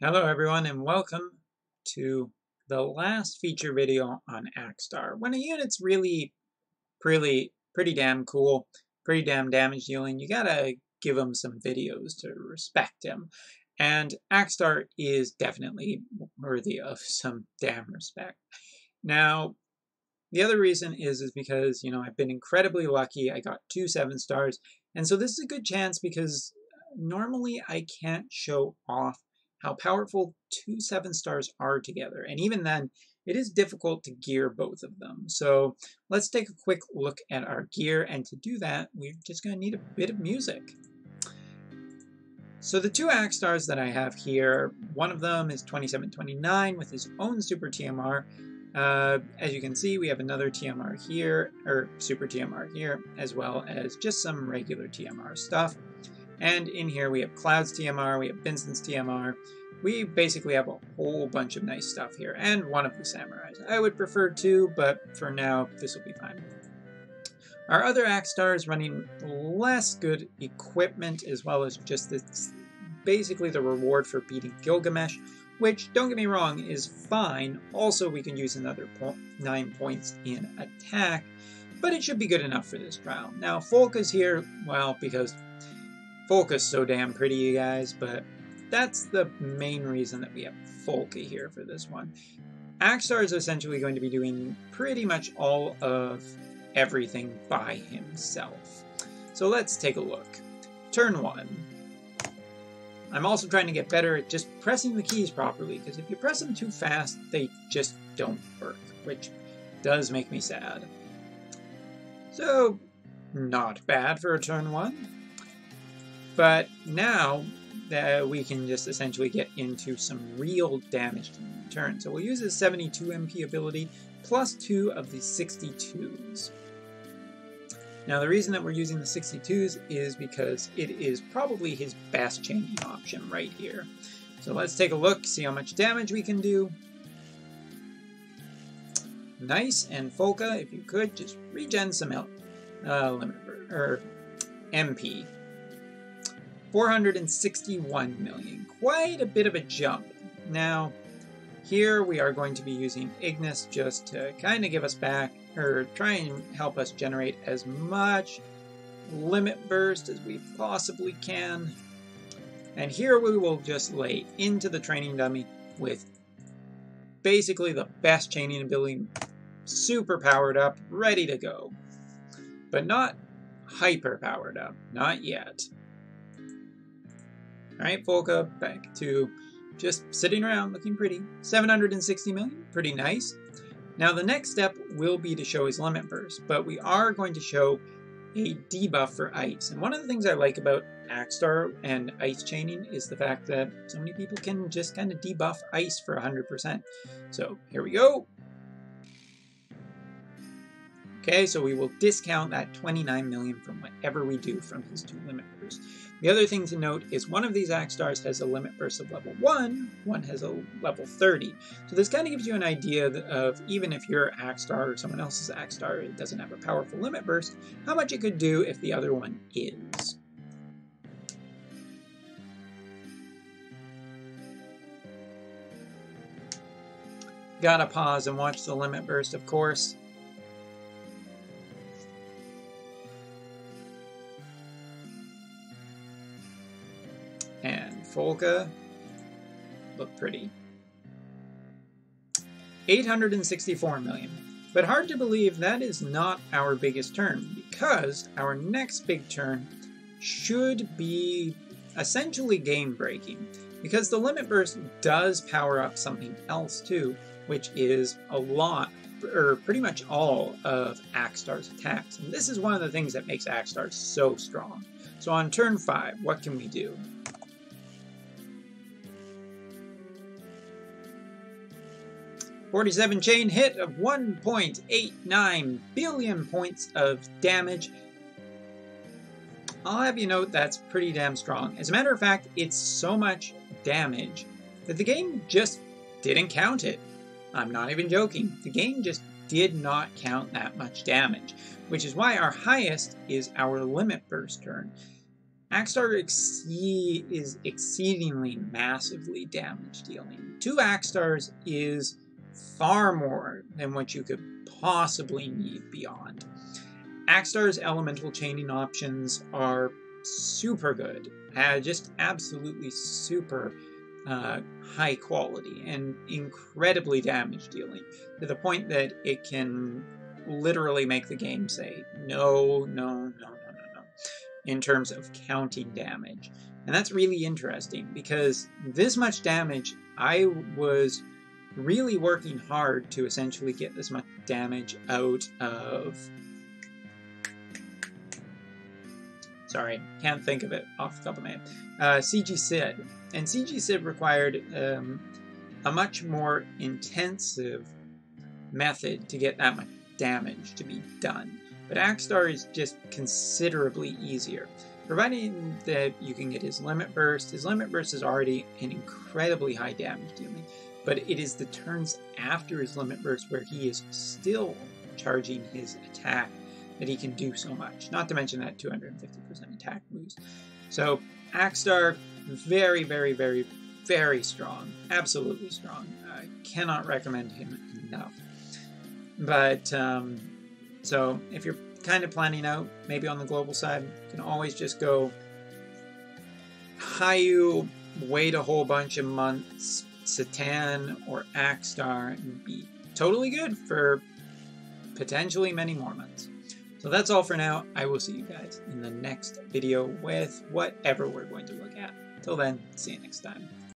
Hello everyone and welcome to the last feature video on Akstar. When a unit's really pretty damn cool, pretty damn damage dealing, you gotta give him some videos to respect him. And Akstar is definitely worthy of some damn respect. Now, the other reason is because, I've been incredibly lucky. I got 2 7-stars, and so this is a good chance because normally I can't show off how powerful 2 7-stars are together, and even then, it is difficult to gear both of them. So let's take a quick look at our gear, and to do that, we're just going to need a bit of music. So the 2 Akstars that I have here, one of them is 2729 with his own Super TMR. As you can see, we have another TMR here, or Super TMR here, as well as just some regular TMR stuff. And in here we have Cloud's TMR, we have Vincent's TMR. We basically have a whole bunch of nice stuff here, and one of the Samurais. I would prefer 2, but for now, this will be fine. Our other Akstar is running less good equipment, as well as just this, basically the reward for beating Gilgamesh, which, don't get me wrong, is fine. Also, we can use another 9 points in attack, but it should be good enough for this trial. Now, Folka's here, well, because Folka's so damn pretty, you guys, but that's the main reason that we have Folka here for this one. Akstar is essentially going to be doing pretty much all of everything by himself. So let's take a look. Turn 1. I'm also trying to get better at just pressing the keys properly, because if you press them too fast, they just don't work, which does make me sad. So, not bad for a turn 1. But now we can just essentially get into some real damage in turn. So we'll use his 72 MP ability plus 2 of the 62s. Now the reason that we're using the 62s is because it is probably his best chaining option right here. So let's take a look, see how much damage we can do. Nice, and Folka, if you could, just regen some MP. 461 million, quite a bit of a jump. Now, here we are going to be using Ignis just to kind of give us back, or try and help us generate as much limit burst as we possibly can. And here we will just lay into the training dummy with basically the best chaining ability, super powered up, ready to go. But not hyper powered up, not yet. Alright, Folka, back to just sitting around looking pretty. 760 million, pretty nice. Now the next step will be to show his limit burst, but we are going to show a debuff for ice. And one of the things I like about Akstar and ice chaining is the fact that so many people can just kind of debuff ice for 100%. So here we go. Okay, so we will discount that 29 million from whatever we do from his 2 limit bursts. The other thing to note is one of these Akstars has a limit burst of level 1, one has a level 30. So this kind of gives you an idea of, even if your Akstar or someone else's Akstar it doesn't have a powerful limit burst, how much it could do if the other one is. Gotta pause and watch the limit burst, of course. And Folka, look pretty. 864 million. But hard to believe that is not our biggest turn, because our next big turn should be essentially game-breaking, because the limit burst does power up something else too, which is a lot, or pretty much all, of Akstar's attacks. And this is one of the things that makes Akstar so strong. So on turn 5, what can we do? .47 chain hit of 1.89 billion points of damage. I'll have you note that's pretty damn strong. As a matter of fact, it's so much damage that the game just didn't count it. I'm not even joking. The game just did not count that much damage, which is why our highest is our limit burst turn. Akstar is exceedingly massively damage dealing. 2 Akstars is far more than what you could possibly need beyond. Akstar's elemental chaining options are super good, just absolutely super high quality and incredibly damage dealing, to the point that it can literally make the game say no, no, no, no, no, no, in terms of counting damage. And that's really interesting, because this much damage, I was really working hard to essentially get this much damage out of... Sorry, can't think of it off the top of my head. CG Sid. And CG Sid required a much more intensive method to get that much damage to be done. But Akstar is just considerably easier, providing that you can get his Limit Burst. His Limit Burst is already an incredibly high damage dealing, but it is the turns after his Limit Burst where he is still charging his attack that he can do so much, not to mention that 250% attack boost. So Akstar, very, very, very, very strong, absolutely strong. I cannot recommend him enough. But, so if you're kind of planning out, maybe on the global side, you can always just go Hayu, wait a whole bunch of months, Satan or Akstar, and be totally good for potentially many more months. So that's all for now. I will see you guys in the next video with whatever we're going to look at. Till then, see you next time.